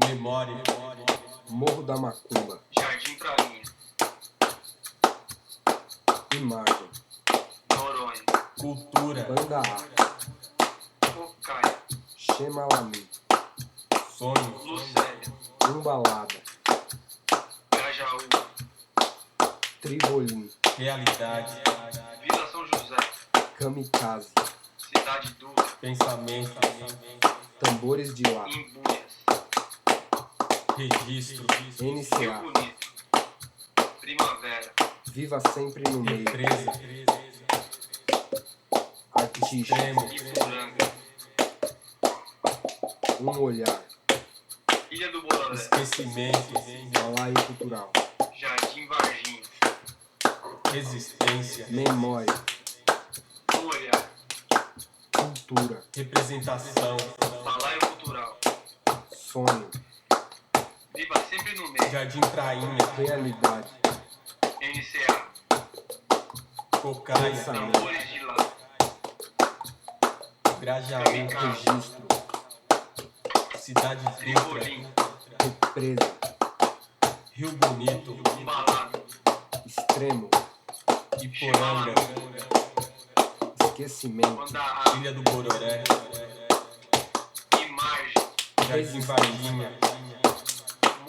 Memória, Morro da Macumba, Jardim Prainha, Imagem, Noronha, cultura, Banda A, Cocaia, Xemalami, sonhos, Lucélia, Umbalada, Grajaú, Tribolim, realidade, Vila São José, Kamikaze, Cidade Dura, pensamento, Tambores de Lá, Imbúrias, registro, Rio NCA, Bonito, Primavera, Viva Sempre no Meio, represa, Artista, extremo, Ipuranga, Um Olhar, Ilha do Bororé, esquecimento, Balaio Cultural, Jardim Varginha, resistência, Memória, Um Olhar, Cultura, representação, Balaio Cultural, Sonho, Viva Sempre no Meio, Jardim Prainha, Realidade, NCA, Cocaia, Pensamento, Tambores de Lá, Grajaú, Registro, Cidade Dutra, Tribolim, Represa, Rio Bonito, Umbalado, Extremo, Iporanga, Esquecimento, Banda A, Ilha do Bororé, Imagem, Jardim Varginha,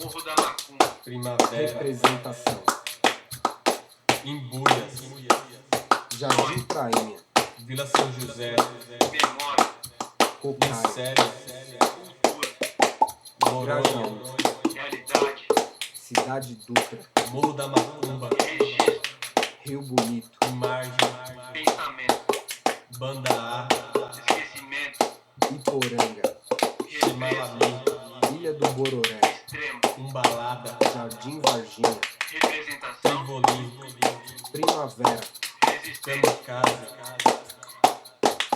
Morro da Macumba, Primavera, Representação, Imbúrias, Jardim Prainha, Vila São José, Memória, Cocaia, Lucélia, Cultura, Noronha, Realidade, Cidade Dutra, Morro da Macumba, Registro, Rio Bonito, Margem, Pensamento, Banda A, Esquecimento, Iporanga, Represa, Xemalami, Ilha do Bororé, Extremo, Umbalada, Jardim Varginha, Representação, Tribolim, Primavera, Resistência, Kamikaze,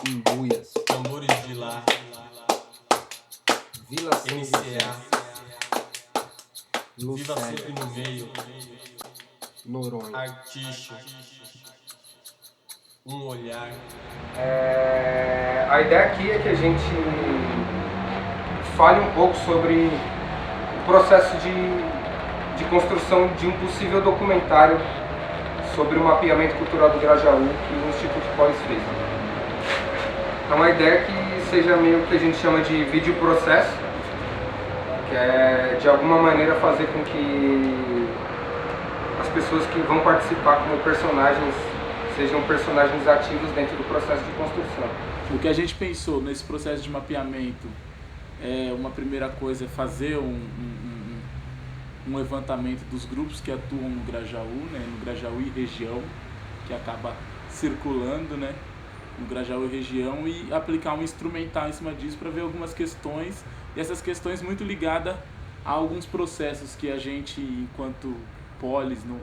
Imbuias, Tambores de Lá, Vila São José, NCA, Viva Lucélia, Sempre no Meio, Noronha. Articho, Um Olhar, A ideia aqui é que a gente fale um pouco sobre o processo de construção de um possível documentário sobre o mapeamento cultural do Grajaú que o Instituto Polis fez. Então a ideia é que seja meio que a gente chama de vídeo processo, que é de alguma maneira fazer com que as pessoas que vão participar como personagens sejam personagens ativos dentro do processo de construção. O que a gente pensou nesse processo de mapeamento uma primeira coisa é fazer um levantamento dos grupos que atuam no Grajaú, né, no Grajaú e região, que acaba circulando, né, no Grajaú e região, e aplicar um instrumental em cima disso para ver algumas questões, e essas questões muito ligadas a alguns processos que a gente, enquanto Polis, no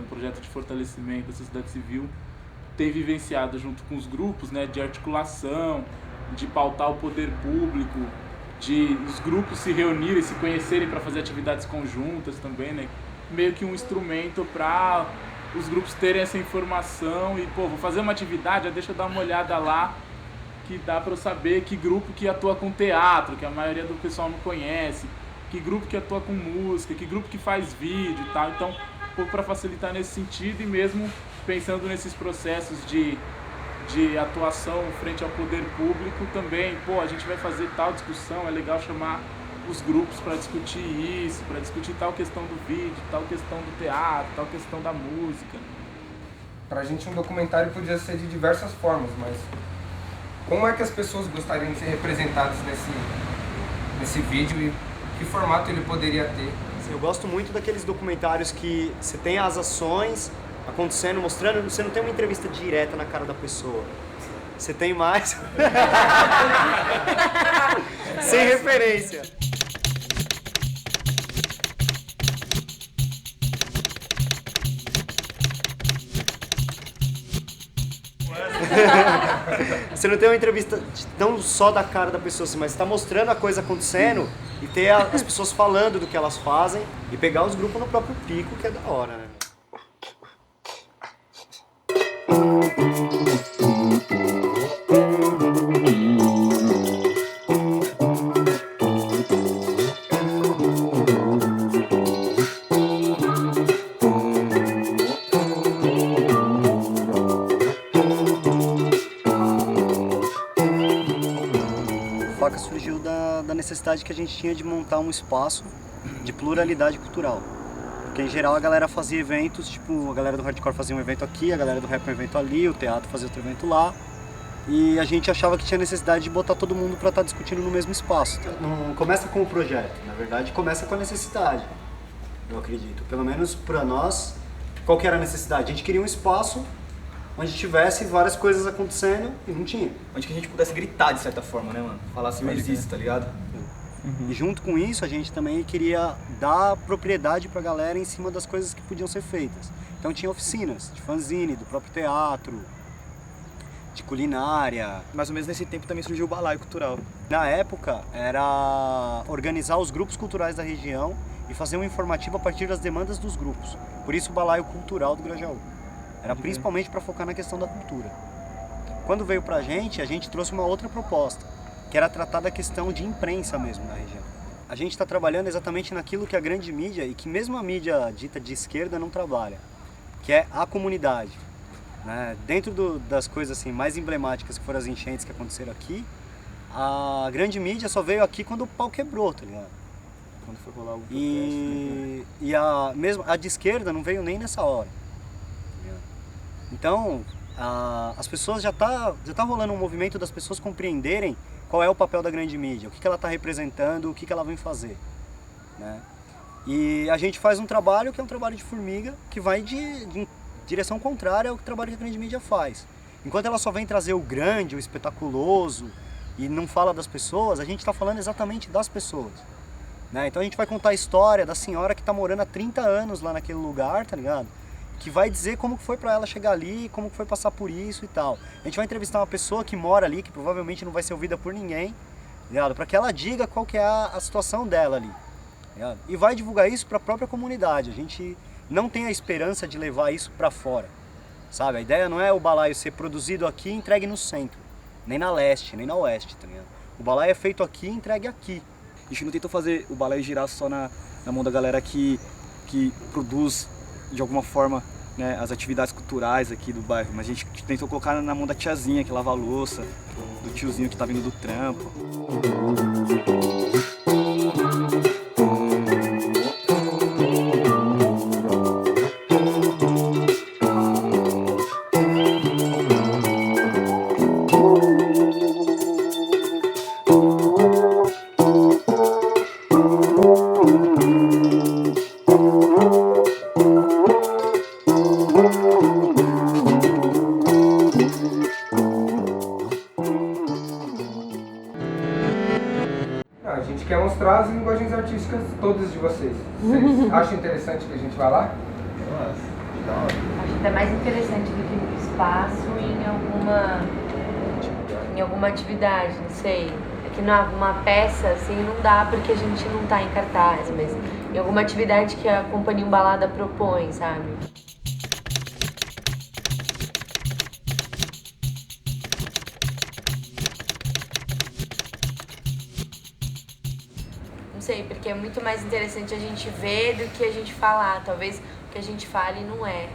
projeto de fortalecimento da sociedade civil, tem vivenciado junto com os grupos, né, de articulação, de pautar o poder público, de os grupos se reunirem, se conhecerem para fazer atividades conjuntas também, né, meio que um instrumento para os grupos terem essa informação e, vou fazer uma atividade, deixa eu dar uma olhada lá, que dá para eu saber que grupo que atua com teatro, que a maioria do pessoal não conhece, que grupo que atua com música, que grupo que faz vídeo e tal. Então, um pouco para facilitar nesse sentido e mesmo pensando nesses processos de atuação frente ao poder público também, a gente vai fazer tal discussão, é legal chamar os grupos para discutir isso, para discutir tal questão do vídeo, tal questão do teatro, tal questão da música. Pra gente um documentário podia ser de diversas formas, mas como é que as pessoas gostariam de ser representadas nesse vídeo e que formato ele poderia ter? Eu gosto muito daqueles documentários que você tem as ações acontecendo, mostrando, você não tem uma entrevista direta na cara da pessoa. Você tem mais sem referência. Você não tem uma entrevista não só da cara da pessoa, assim, mas está mostrando a coisa acontecendo e ter as pessoas falando do que elas fazem e pegar os grupos no próprio pico, que é da hora, né? necessidade que a gente tinha de montar um espaço de pluralidade cultural. Porque em geral a galera fazia eventos, tipo, a galera do hardcore fazia um evento aqui, a galera do rap um evento ali, o teatro fazia outro evento lá. E a gente achava que tinha necessidade de botar todo mundo para estar discutindo no mesmo espaço. Não começa com o projeto, na verdade começa com a necessidade, eu acredito. Pelo menos para nós, qual que era a necessidade? A gente queria um espaço onde tivesse várias coisas acontecendo e não tinha. Onde que a gente pudesse gritar de certa forma, né, mano? Falar assim, eu existo, tá ligado? E junto com isso, a gente também queria dar propriedade pra galera em cima das coisas que podiam ser feitas. Então tinha oficinas de fanzine, do próprio teatro, de culinária. Mais ou menos nesse tempo também surgiu o balaio cultural. Na época, era organizar os grupos culturais da região e fazer um informativo a partir das demandas dos grupos. Por isso o balaio cultural do Grajaú. Era principalmente para focar na questão da cultura. Quando veio pra gente, a gente trouxe uma outra proposta, que era tratar da questão de imprensa mesmo na região. A gente está trabalhando exatamente naquilo que a grande mídia, e que mesmo a mídia dita de esquerda não trabalha, que é a comunidade. Né? Dentro das coisas assim, mais emblemáticas que foram as enchentes que aconteceram aqui, a grande mídia só veio aqui quando o pau quebrou, tá ligado? Quando foi rolar o protesto. E a de esquerda não veio nem nessa hora. Tá ligado? Então, as pessoas já tá rolando um movimento das pessoas compreenderem qual é o papel da grande mídia, o que ela está representando, o que ela vem fazer. Né? E a gente faz um trabalho que é um trabalho de formiga, que vai de direção contrária ao trabalho que a grande mídia faz. Enquanto ela só vem trazer o grande, o espetaculoso, e não fala das pessoas, a gente está falando exatamente das pessoas. Né? Então a gente vai contar a história da senhora que está morando há 30 anos lá naquele lugar, tá ligado? Que vai dizer como foi para ela chegar ali, como foi passar por isso e tal. A gente vai entrevistar uma pessoa que mora ali, que provavelmente não vai ser ouvida por ninguém, para que ela diga qual que é a situação dela ali. Ligado? E vai divulgar isso para a própria comunidade. A gente não tem a esperança de levar isso para fora, sabe? A ideia não é o balaio ser produzido aqui e entregue no centro, nem na leste, nem na oeste, tá ligado? O balaio é feito aqui e entregue aqui. A gente não tentou fazer o balaio girar só na mão da galera que produz de alguma forma, né, as atividades culturais aqui do bairro, mas a gente tentou colocar na mão da tiazinha que lava a louça, do tiozinho que tá vindo do trampo. A gente quer mostrar as linguagens artísticas todas de vocês. Vocês acham interessante que a gente vá lá? Acho até mais interessante do que no espaço em alguma atividade, não sei. É que numa peça, assim, não dá porque a gente não tá em cartaz, mas em alguma atividade que a Companhia Embalada propõe, sabe? Não sei, porque é muito mais interessante a gente ver do que a gente falar. Talvez o que a gente fale não é.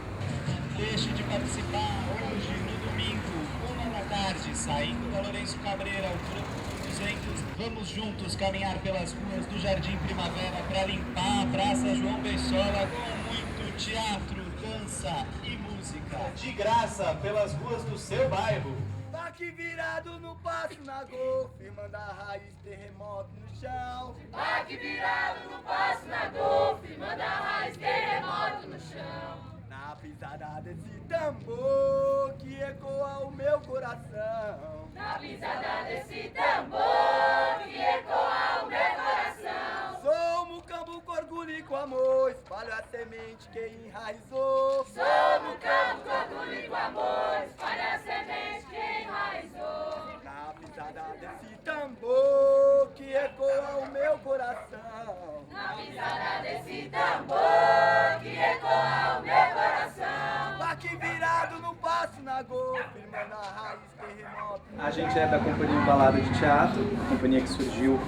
Deixe de participar hoje, no domingo, 1 da tarde, saindo da Lourenço Cabreira, altura do 200. Vamos juntos caminhar pelas ruas do Jardim Primavera para limpar a Praça João Beissola com muito teatro, dança e música. De graça pelas ruas do seu bairro. Baque virado no passo na Golf, manda a raiz terremoto no chão. Baque virado no passo na Golf, manda a raiz terremoto no chão. Na pisada desse tambor que ecoa o meu coração. Na pisada desse tambor que ecoa o meu coração. Sou um mucambo com orgulho e com amor, espalho a semente que enraizou. Sou um mucambo com orgulho e com amor, espalho a semente que enraizou. Na pisada desse tambor que ecoa o meu coração. Na pisada desse tambor que ecoa o meu coração. Baque virado no passo na Golf, manda a raiz terremoto. A gente é da Companhia Embalada de Teatro, companhia que surgiu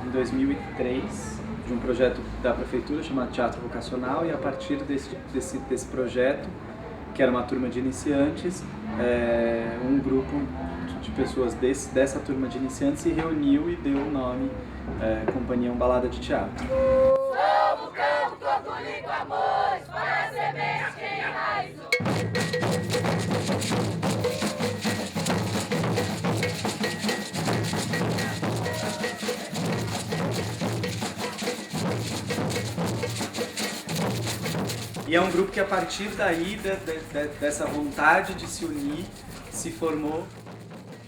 em 2003, de um projeto da prefeitura chamado Teatro Vocacional, e a partir desse projeto, que era uma turma de iniciantes, um grupo de pessoas dessa turma de iniciantes se reuniu e deu o nome Companhia Balada de Teatro. Somos o campo com orgulho e com amor, para a semente que enraizou. E é um grupo que a partir daí, dessa vontade de se unir, se formou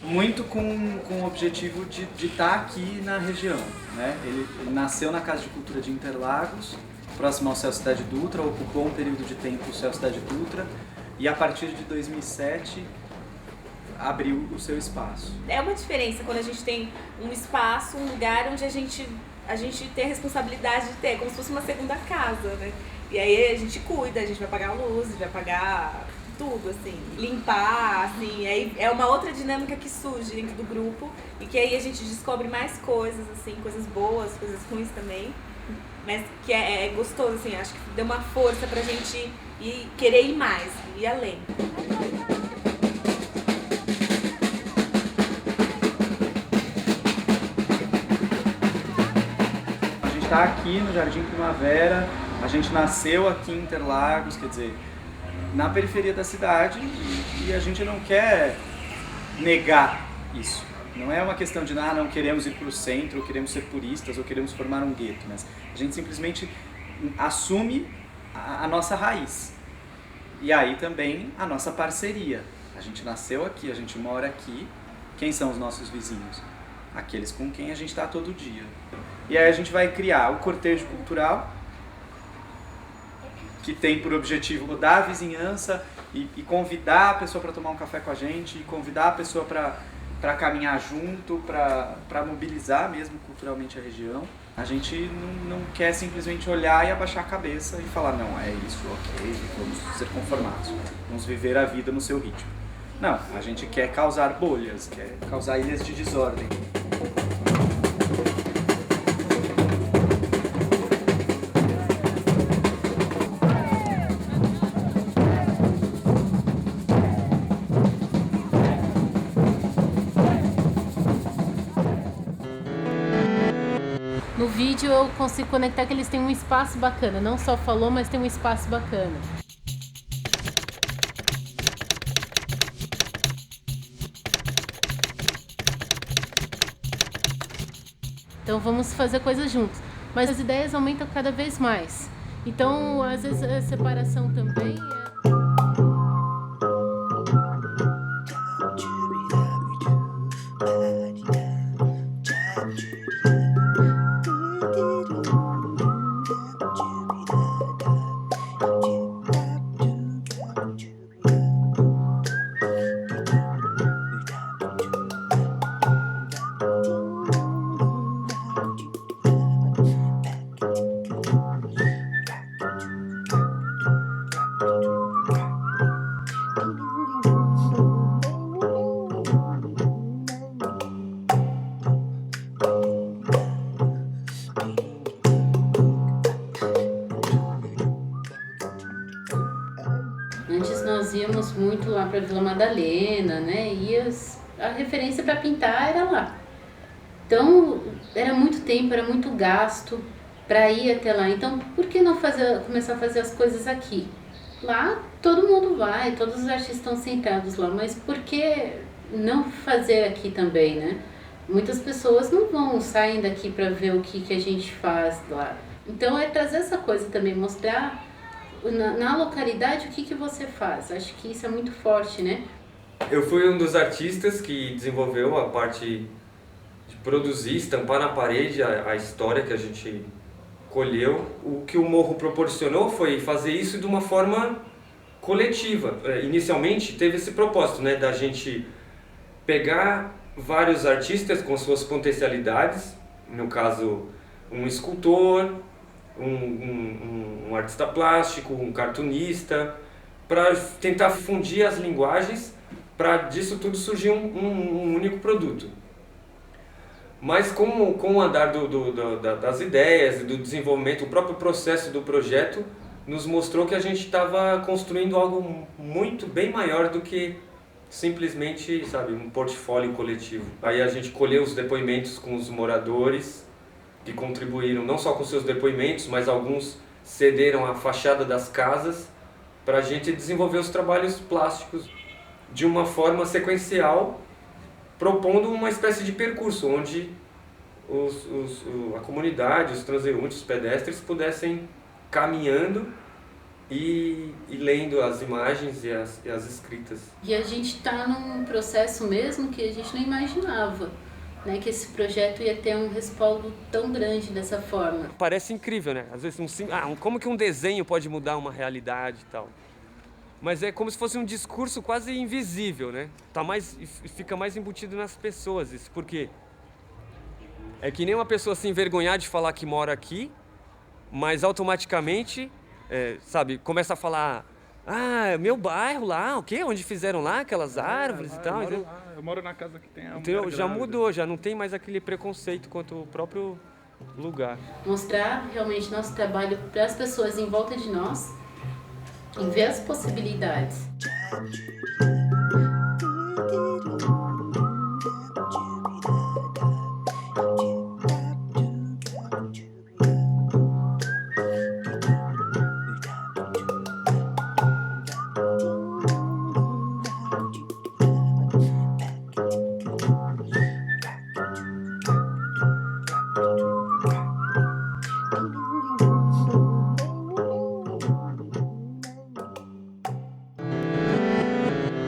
muito com o objetivo de estar aqui na região, né? Ele nasceu na Casa de Cultura de Interlagos, próximo ao Céu Cidade Dutra, ocupou um período de tempo o Céu Cidade Dutra e a partir de 2007 abriu o seu espaço. É uma diferença quando a gente tem um espaço, um lugar onde a gente tem a responsabilidade de ter, como se fosse uma segunda casa, né? E aí a gente cuida, a gente vai pagar a luz, vai pagar tudo, assim, limpar, assim, aí é uma outra dinâmica que surge dentro do grupo e que aí a gente descobre mais coisas, assim, coisas boas, coisas ruins também, mas que é gostoso, assim, acho que deu uma força pra gente querer ir mais, ir além. A gente está aqui no Jardim Primavera, a gente nasceu aqui em Interlagos, quer dizer, na periferia da cidade e a gente não quer negar isso. Não é uma questão de não queremos ir para o centro, ou queremos ser puristas, ou queremos formar um gueto, mas a gente simplesmente assume a nossa raiz. E aí também a nossa parceria. A gente nasceu aqui, a gente mora aqui. Quem são os nossos vizinhos? Aqueles com quem a gente está todo dia. E aí a gente vai criar o cortejo cultural, que tem por objetivo mudar a vizinhança e convidar a pessoa para tomar um café com a gente, e convidar a pessoa para caminhar junto, para mobilizar mesmo culturalmente a região. A gente não quer simplesmente olhar e abaixar a cabeça e falar, não, é isso, ok, vamos ser conformados, vamos viver a vida no seu ritmo. Não, a gente quer causar bolhas, quer causar ilhas de desordem. No vídeo eu consigo conectar que eles têm um espaço bacana, não só falou, mas tem um espaço bacana. Então vamos fazer coisas juntos, mas as ideias aumentam cada vez mais. Então às vezes a separação também é... Antes nós íamos muito lá para Vila Madalena, né? E a referência para pintar era lá. Então era muito tempo, era muito gasto para ir até lá. Então por que não começar a fazer as coisas aqui? Lá todo mundo vai, todos os artistas estão sentados lá, mas por que não fazer aqui também, né? Muitas pessoas não vão sair daqui para ver o que a gente faz lá. Então é trazer essa coisa também, mostrar na localidade o que você faz. Acho que isso é muito forte, né? Eu fui um dos artistas que desenvolveu a parte de produzir, estampar na parede a história que a gente colheu. O que o Morro proporcionou foi fazer isso de uma forma coletiva. Inicialmente teve esse propósito, né, da gente pegar vários artistas com suas potencialidades, no caso um escultor, um artista plástico, um cartunista, para tentar fundir as linguagens, para disso tudo surgir um único produto. Mas com o andar das ideias e do desenvolvimento, o próprio processo do projeto nos mostrou que a gente estava construindo algo bem maior do que simplesmente, sabe, um portfólio coletivo. Aí a gente colheu os depoimentos com os moradores, que contribuíram não só com seus depoimentos, mas alguns cederam a fachada das casas para a gente desenvolver os trabalhos plásticos de uma forma sequencial, propondo uma espécie de percurso onde a comunidade, os transeuntes, os pedestres pudessem caminhando e lendo as imagens e as escritas. E a gente está num processo mesmo que a gente não imaginava, né, que esse projeto ia ter um respaldo tão grande dessa forma. Parece incrível, né? Às vezes como que um desenho pode mudar uma realidade e tal. Mas é como se fosse um discurso quase invisível, né? Fica mais embutido nas pessoas. Isso por quê? É que nem uma pessoa se envergonhar de falar que mora aqui, mas automaticamente, sabe, começa a falar: ah, meu bairro lá, o quê? Onde fizeram lá aquelas árvores e tal. Eu moro na casa que tem a então, já mudou, já não tem mais aquele preconceito quanto o próprio lugar. Mostrar realmente nosso trabalho para as pessoas em volta de nós e ver as possibilidades.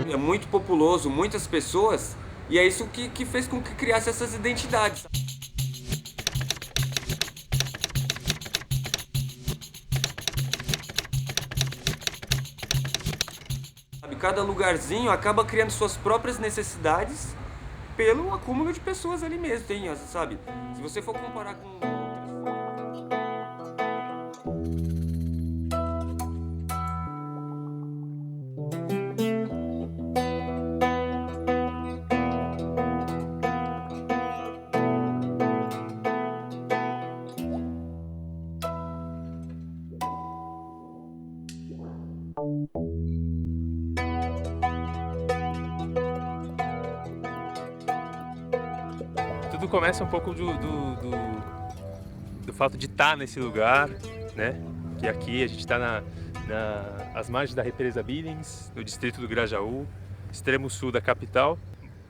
É muito populoso, muitas pessoas, e é isso que fez com que criasse essas identidades. Cada lugarzinho acaba criando suas próprias necessidades pelo acúmulo de pessoas ali mesmo, sabe? Se você for comparar com... Tudo começa um pouco do fato de estar nesse lugar, né? Que aqui a gente está às margens da represa Billings, no distrito do Grajaú, extremo sul da capital,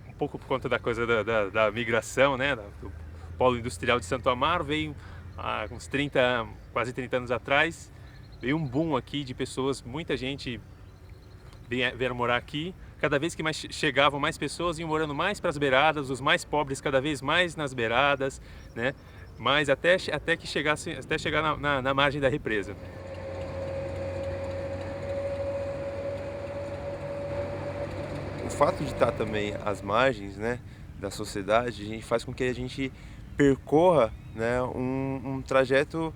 um pouco por conta da coisa da migração, né? Do polo industrial de Santo Amaro. Veio há uns quase 30 anos atrás, veio um boom aqui de pessoas, muita gente vieram morar aqui. Cada vez que chegavam mais pessoas, iam morando mais para as beiradas, os mais pobres cada vez mais nas beiradas, né? Mas até chegar na margem da represa. O fato de estar também às margens, né, da sociedade, a gente faz com que a gente percorra, né, um trajeto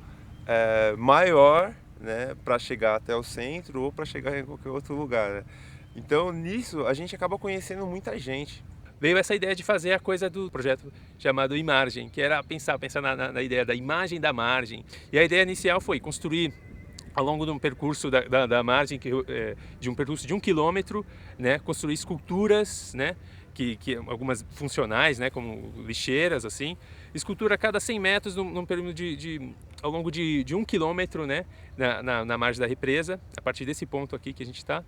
maior, né, para chegar até o centro ou para chegar em qualquer outro lugar, né? Então, nisso, a gente acaba conhecendo muita gente. Veio essa ideia de fazer a coisa do projeto chamado Imargem, que era pensar na ideia da imagem da margem. E a ideia inicial foi construir, ao longo de um percurso da margem, de um percurso de 1 quilômetro, né, construir esculturas, né, que algumas funcionais, né, como lixeiras, assim, escultura a cada 100 metros num período ao longo de 1 quilômetro, né, na margem da represa, a partir desse ponto aqui que a gente está.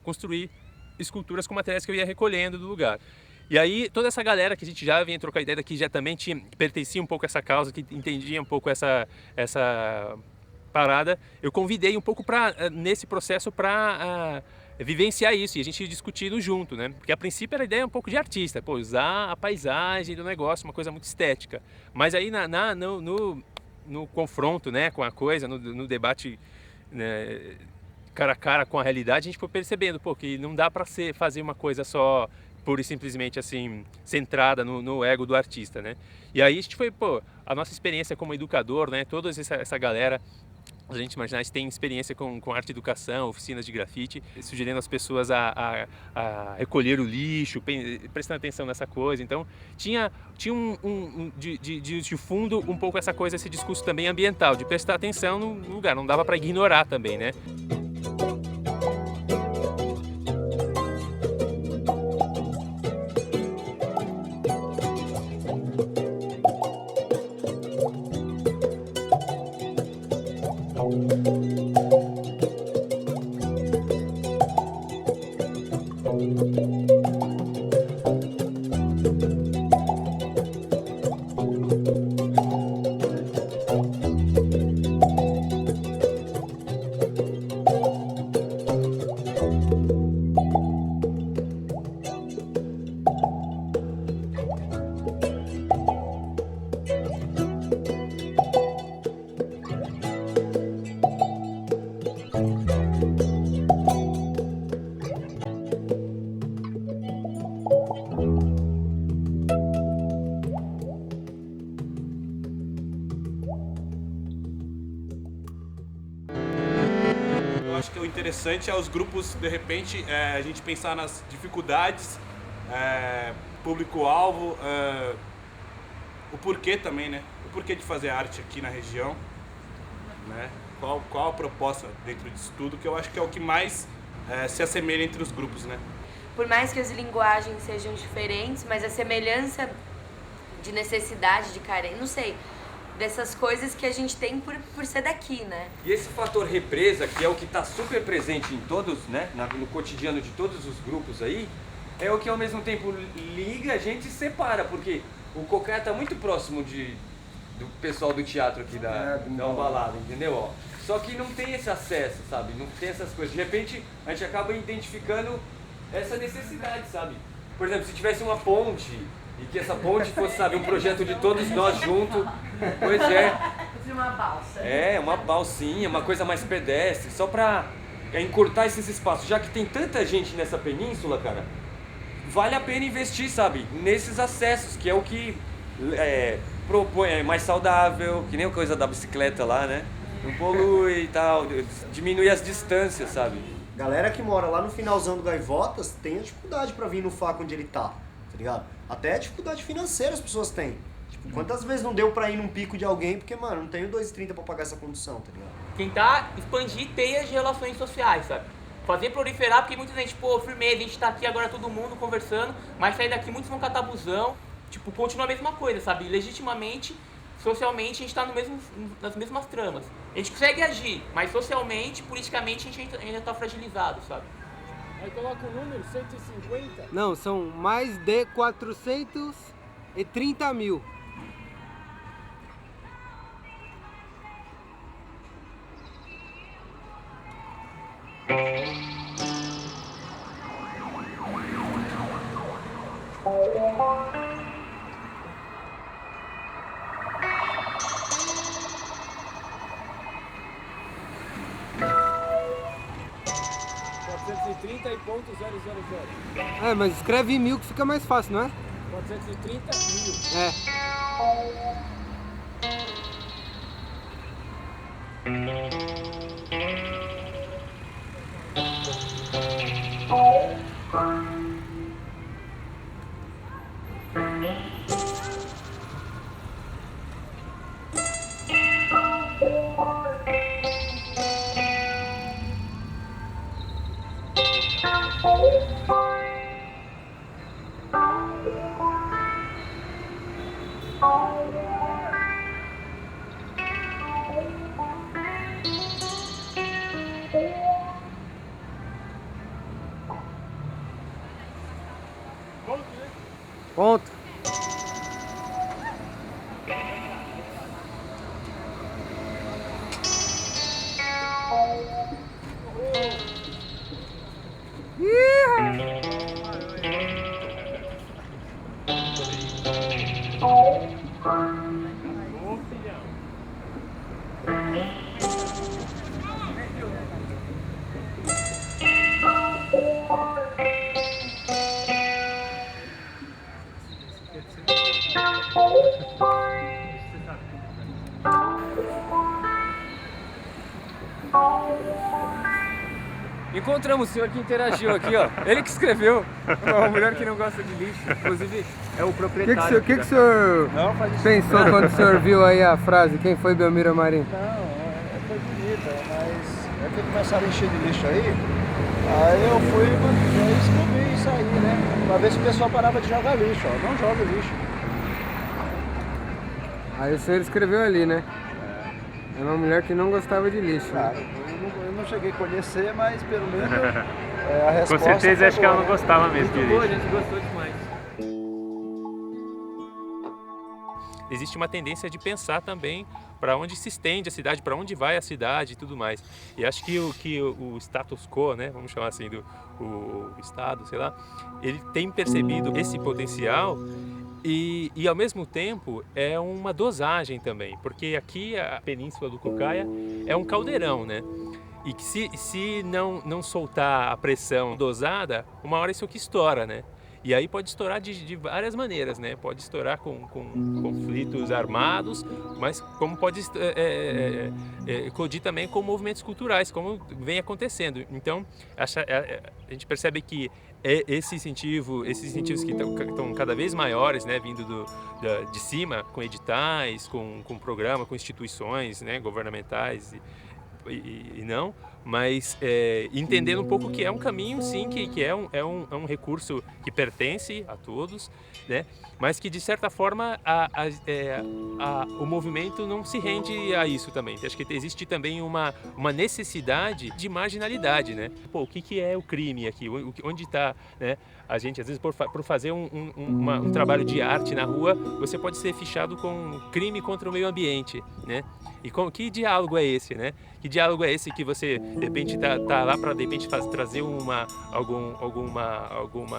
Construir esculturas com materiais que eu ia recolhendo do lugar. E aí toda essa galera que a gente já vinha trocar ideia daqui, já também pertencia um pouco a essa causa, que entendia um pouco essa parada, eu convidei um pouco nesse processo para vivenciar isso e a gente discutindo junto, né? Porque a princípio era a ideia um pouco de artista, usar a paisagem do negócio, uma coisa muito estética. Mas aí no confronto, né, com a coisa, no debate, né, cara a cara com a realidade, a gente foi percebendo que não dá para fazer uma coisa só pura e simplesmente assim centrada no ego do artista, né? E aí a gente foi, a nossa experiência como educador, né? Toda essa galera, a gente imagina, tem experiência com arte e educação, oficinas de grafite, sugerindo as pessoas a recolher o lixo, prestando atenção nessa coisa. Então tinha de fundo um pouco essa coisa, esse discurso também ambiental, de prestar atenção no lugar, não dava para ignorar também, né? Eu acho que o interessante é os grupos, de repente, a gente pensar nas dificuldades, público-alvo, o porquê também, né? O porquê de fazer arte aqui na região, né? Qual a proposta dentro disso tudo, que eu acho que é o que mais se assemelha entre os grupos, né? Por mais que as linguagens sejam diferentes, mas a semelhança de necessidade, de carência, não sei, dessas coisas que a gente tem por ser daqui, né? E esse fator represa, que é o que está super presente em todos, né, no cotidiano de todos os grupos aí, é o que ao mesmo tempo liga a gente e separa, porque o Cocaia está muito próximo do pessoal do teatro aqui da balada, entendeu? Ó, só que não tem esse acesso, sabe? Não tem essas coisas. De repente, a gente acaba identificando essa necessidade, sabe? Por exemplo, se tivesse uma ponte, e que essa ponte fosse, sabe, um projeto de todos nós juntos, pois é. Uma balsa. Uma balsinha, uma coisa mais pedestre, só pra encurtar esses espaços. Já que tem tanta gente nessa península, cara, vale a pena investir, sabe, nesses acessos, que é o que propõe, é mais saudável, que nem a coisa da bicicleta lá, né? Não polui e tal, diminui as distâncias, sabe? Galera que mora lá no finalzão do Gaivotas tem a dificuldade pra vir no FAC onde ele tá ligado? Até a dificuldade financeira as pessoas têm. Tipo, quantas vezes não deu pra ir num pico de alguém porque, mano, não tenho 2,30 pra pagar essa condução, tá ligado? Tentar expandir teias de relações sociais, sabe? Fazer proliferar, porque muita gente, pô, firmeza, a gente tá aqui agora todo mundo conversando, mas sair daqui muitos vão catar busão, tipo, continua a mesma coisa, sabe? Legitimamente, socialmente, a gente tá nas mesmas tramas. A gente consegue agir, mas socialmente, politicamente, a gente ainda tá fragilizado, sabe? Aí coloca o número 150. Não, são mais de 430 mil. e ponto 000. É, mas escreve em 1000 que fica mais fácil, não é? 430 mil. É. Ponto. Encontramos o senhor que interagiu aqui, ó. Ele que escreveu. É uma mulher que não gosta de lixo. Inclusive, é o proprietário. O que o senhor pensou quando o senhor viu aí a frase? Quem foi Belmiro Marim? Não, foi bonita, mas é que começaram a encher de lixo aí eu fui e escrevi isso aí, né? Pra ver se o pessoal parava de jogar lixo, ó. Não joga lixo. Aí o senhor escreveu ali, né? É uma mulher que não gostava de lixo. Cara, eu não cheguei a conhecer, mas pelo menos a resposta. Com certeza acho que ela não né? gostava mesmo de Muito boa, a lixo. gente gostou demais. Existe uma tendência de pensar também para onde se estende a cidade, para onde vai a cidade e tudo mais. E acho que o status quo, né, vamos chamar assim, o Estado, sei lá, ele tem percebido esse potencial e ao mesmo tempo é uma dosagem também, porque aqui a Península do Cucaia é um caldeirão, né? E que se não soltar a pressão dosada, uma hora isso aqui estoura, né? E aí pode estourar de várias maneiras, né? Pode estourar com conflitos armados, mas como pode eclodir também com movimentos culturais, como vem acontecendo. Então, a gente percebe que esses incentivos que estão cada vez maiores, né? Vindo de cima, com editais, com programa, com instituições, né? Governamentais e não, mas entendendo um pouco que é um caminho, sim, que é um recurso que pertence a todos, né? Mas que de certa forma o movimento não se rende a isso também. Acho que existe também uma necessidade de marginalidade, né? Pô, o que é o crime aqui? Onde está, né? A gente, às vezes, por fazer um trabalho de arte na rua, você pode ser fichado com crime contra o meio ambiente, né? E que diálogo é esse, né? Que diálogo é esse que você, de repente, tá lá para, de repente, trazer alguma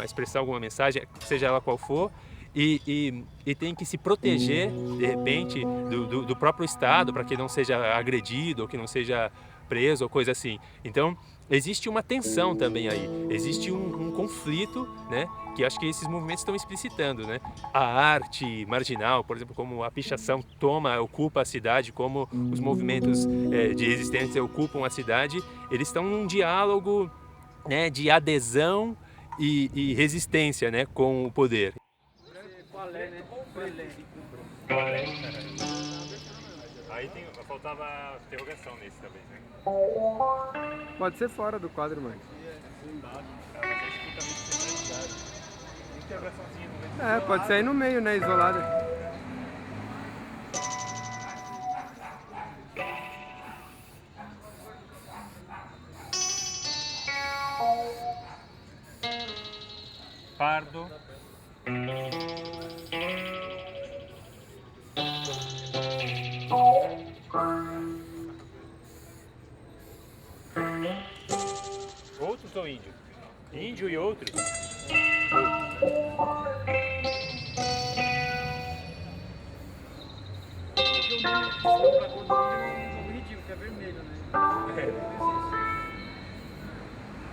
expressão, alguma mensagem, seja ela qual for, e tem que se proteger, de repente, do próprio Estado, para que não seja agredido ou que não seja preso ou coisa assim. Então, existe uma tensão também aí, existe um conflito, né, que acho que esses movimentos estão explicitando, né? A arte marginal, por exemplo, como a pichação ocupa a cidade, como os movimentos de resistência ocupam a cidade, eles estão num diálogo, né, de adesão e resistência, né, com o poder. Aí faltava interrogação nesse também, né? Pode ser fora do quadro, mano. Pode ser aí no meio, né? Isolada. Pardo. Outros ou índio? Índio e outros?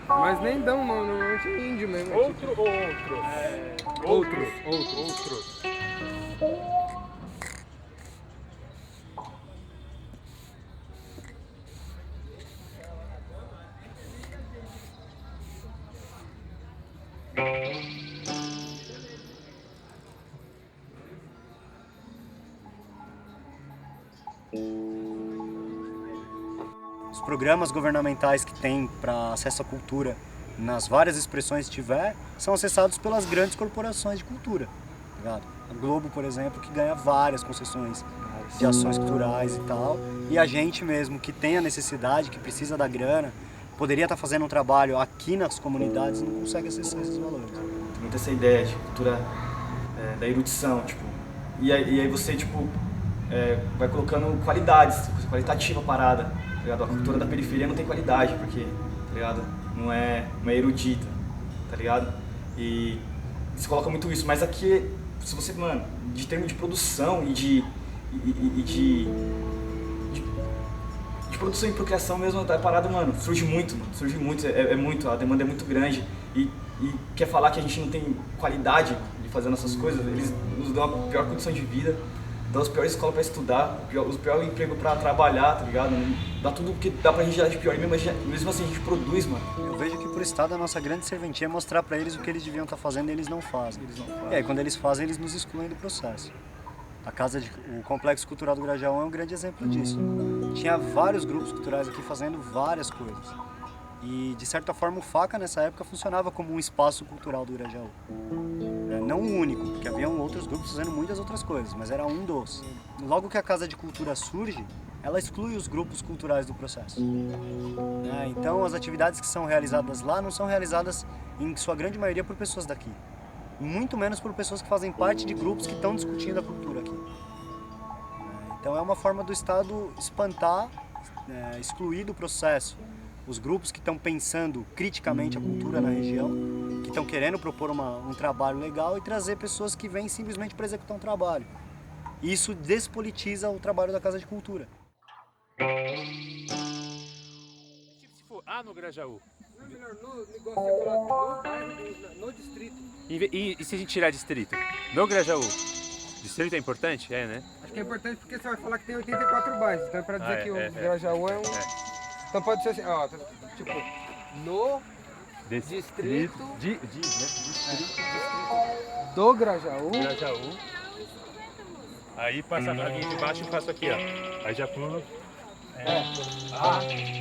Mas nem dão, normalmente é índio mesmo. Outro ou outros? Outros. Os programas governamentais que tem para acesso à cultura, nas várias expressões que tiver, são acessados pelas grandes corporações de cultura. Tá ligado? A Globo, por exemplo, que ganha várias concessões de ações culturais e tal, e a gente mesmo que tem a necessidade, que precisa da grana, poderia estar fazendo um trabalho aqui nas comunidades e não consegue acessar esses valores. Tem muita essa ideia de cultura da erudição, tipo, e aí você, tipo, vai colocando qualidades, qualitativa parada, tá ligado? A cultura da periferia não tem qualidade, porque, tá ligado? Não é erudita, tá ligado? E você coloca muito isso, mas aqui, se você, mano, de termo de produção e de produção e procriação mesmo, tá parado, mano, surge muito, a demanda é muito grande e quer falar que a gente não tem qualidade de fazer nossas coisas, eles nos dão a pior condição de vida, dão as piores escolas pra estudar, os piores empregos pra trabalhar, tá ligado? Dá tudo que dá pra gente dar de pior e mesmo assim a gente produz, mano. Eu vejo que por Estado a nossa grande serventia é mostrar pra eles o que eles deviam estar fazendo e eles não fazem. E aí quando eles fazem, eles nos excluem do processo. O Complexo Cultural do Grajaú é um grande exemplo disso. Tinha vários grupos culturais aqui fazendo várias coisas. E, de certa forma, o FACA, nessa época, funcionava como um espaço cultural do Grajaú. Não o único, porque haviam outros grupos fazendo muitas outras coisas, mas era um dos. Logo que a Casa de Cultura surge, ela exclui os grupos culturais do processo. Né? Então, as atividades que são realizadas lá não são realizadas, em sua grande maioria, por pessoas daqui. E muito menos por pessoas que fazem parte de grupos que estão discutindo a cultura aqui. Então, é uma forma do Estado espantar, excluir do processo os grupos que estão pensando criticamente a cultura na região, que estão querendo propor um trabalho legal, e trazer pessoas que vêm simplesmente para executar um trabalho. E isso despolitiza o trabalho da Casa de Cultura. Se for no Grajaú? Não é melhor no negócio é falar no bairro, no distrito. E se a gente tirar distrito? No Grajaú? Distrito é importante? É, né? Acho que é importante porque você vai falar que tem 84 bairros, então é pra dizer que o Grajaú é um... Então pode ser assim, ó, tipo, no distrito... Distrito do Grajaú. Aí passa a linha de baixo e faço aqui, ó. Aí já pulo.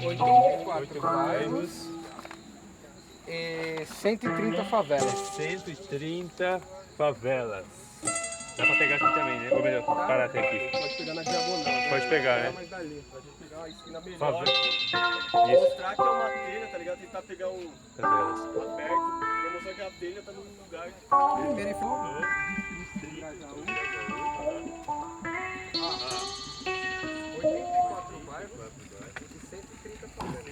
84 bairros e 130 favelas. 130 favelas. Dá pra pegar aqui também, né? Ou melhor, parar até aqui. Pode pegar na diagonal. Pode pegar, né? Mas dali, pode pegar a esquina melhor. Favela. Mostrar que é uma telha, tá ligado? Tentar pegar um Favelas. aberto, pra mostrar que a telha tá num lugar. Primeiro informe. 84 bairros e 130 favelas.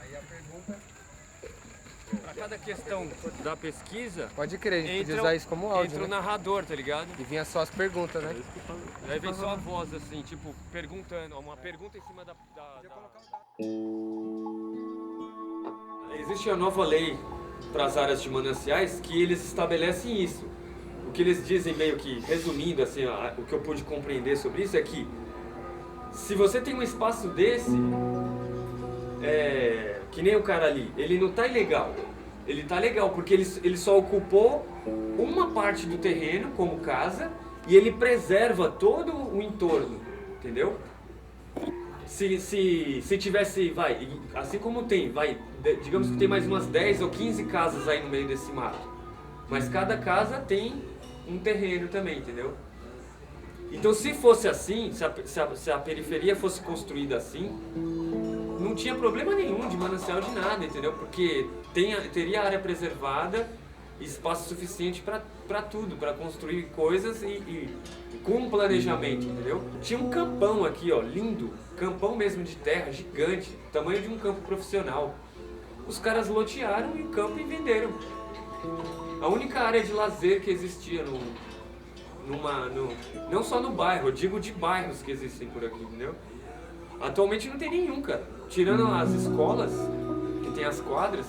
Aí a pergunta... Pra cada questão da pesquisa... Pode crer, a gente podia usar isso como áudio, Entra né? o narrador, tá ligado? E vinha só as perguntas, né? Aí vem só a voz, assim, tipo, perguntando, uma pergunta em cima da... Existe a nova lei para as áreas de mananciais que eles estabelecem isso. O que eles dizem, meio que resumindo, assim, o que eu pude compreender sobre isso é que se você tem um espaço desse, que nem o cara ali, ele não tá ilegal. Ele tá legal, porque ele só ocupou uma parte do terreno como casa e ele preserva todo o entorno, entendeu? Se tivesse, assim como tem, digamos que tem mais umas 10 ou 15 casas aí no meio desse mato. Mas cada casa tem um terreno também, entendeu? Então se fosse assim, se a periferia fosse construída assim, não tinha problema nenhum de manancial de nada, entendeu? Porque teria área preservada, espaço suficiente para tudo, para construir coisas e com planejamento, entendeu? Tinha um campão aqui, ó, lindo, campão mesmo de terra, gigante, tamanho de um campo profissional. Os caras lotearam o campo e venderam. A única área de lazer que existia não só no bairro, eu digo de bairros que existem por aqui, entendeu? Atualmente não tem nenhum, cara. Tirando as escolas, que tem as quadras,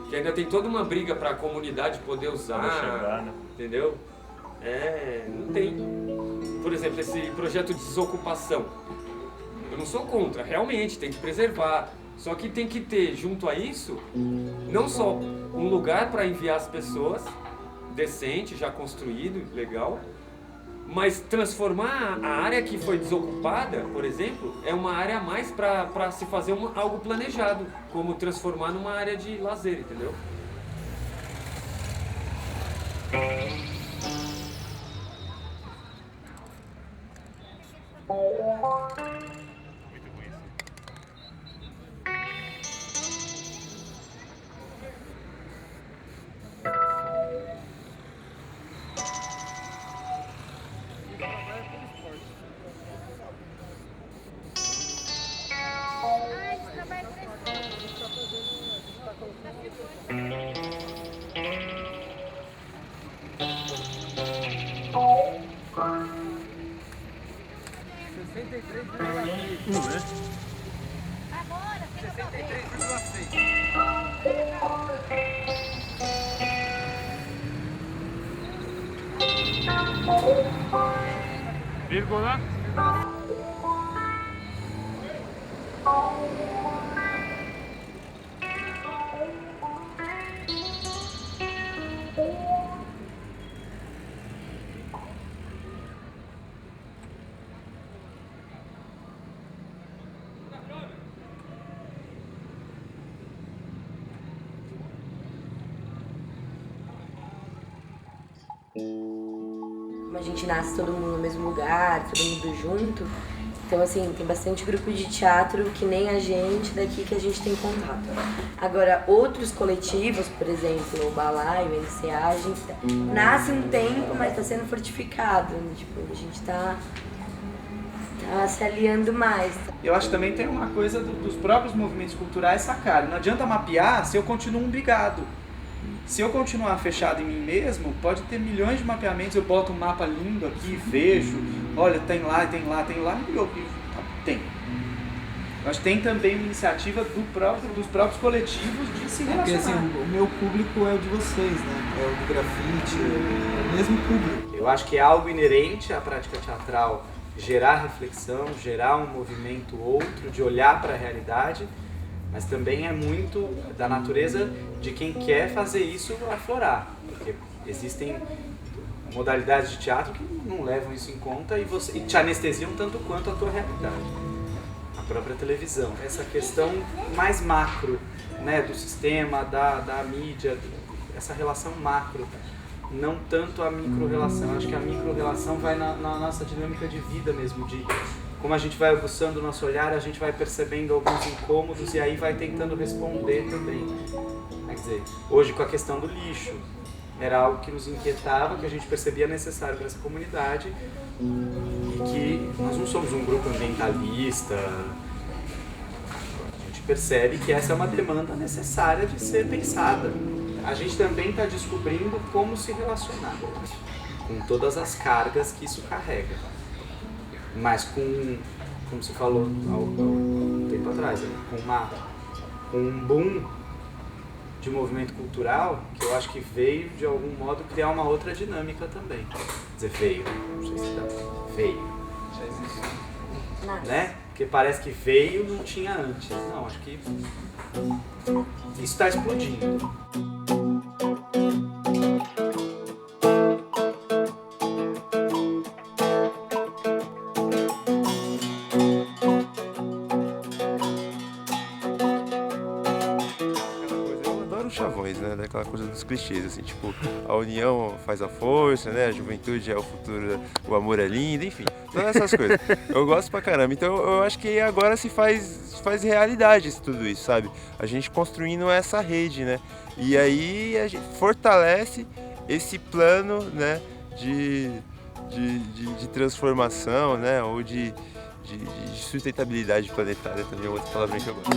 que ainda tem toda uma briga para a comunidade poder usar, chegar, né? Entendeu? Não tem. Por exemplo, esse projeto de desocupação. Eu não sou contra, realmente, tem que preservar. Só que tem que ter, junto a isso, não só um lugar para enviar as pessoas, decente, já construído, legal, mas transformar a área que foi desocupada, por exemplo, é uma área a mais para se fazer algo planejado, como transformar numa área de lazer, entendeu? Vírgula. A gente gente nasce todo mundo no mesmo lugar, todo mundo junto. Então, assim, tem bastante grupo de teatro que nem a gente daqui que a gente tem contato. Agora, outros coletivos, por exemplo, o Balaio, o NCA, a gente nasce um tempo, mas está sendo fortificado. Né? Tipo, a gente tá se aliando mais. Eu acho que também tem uma coisa dos próprios movimentos culturais sacarem. Não adianta mapear se eu continuo umbigado. Se eu continuar fechado em mim mesmo, pode ter milhões de mapeamentos, eu boto um mapa lindo aqui, vejo, olha, tem lá, e eu tem. Eu acho que tem também uma iniciativa dos próprios coletivos de se relacionar. Porque assim, o meu público é o de vocês, né? É o do grafite, é o mesmo público. Eu acho que é algo inerente à prática teatral gerar reflexão, gerar um movimento outro, de olhar para a realidade, mas também é muito da natureza de quem quer fazer isso aflorar, porque existem modalidades de teatro que não levam isso em conta e te anestesiam tanto quanto a tua realidade. A própria televisão, essa questão mais macro, né, do sistema, da mídia, essa relação macro, não tanto a micro-relação. Acho que a micro-relação vai na nossa dinâmica de vida mesmo, de como a gente vai aguçando o nosso olhar, a gente vai percebendo alguns incômodos e aí vai tentando responder também. Quer dizer, hoje com a questão do lixo, era algo que nos inquietava, que a gente percebia necessário para essa comunidade e que nós não somos um grupo ambientalista. A gente percebe que essa é uma demanda necessária de ser pensada. A gente também está descobrindo como se relacionar com todas as cargas que isso carrega. Mas como se falou há um tempo atrás, né? com um boom de movimento cultural, que eu acho que veio, de algum modo, criar uma outra dinâmica também. Quer dizer, veio, não sei se dá, veio. Já existe. Né? Porque parece que veio não tinha antes. Não, acho que isso está explodindo. Chavões, né? Daquela coisa dos clichês, assim, tipo, a união faz a força, né? A juventude é o futuro, o amor é lindo, enfim, todas essas coisas. Eu gosto pra caramba, então eu acho que agora se faz realidade tudo isso, sabe? A gente construindo essa rede, né? E aí a gente fortalece esse plano, né? De transformação, né? Ou de sustentabilidade planetária, também é outra palavra que eu gosto.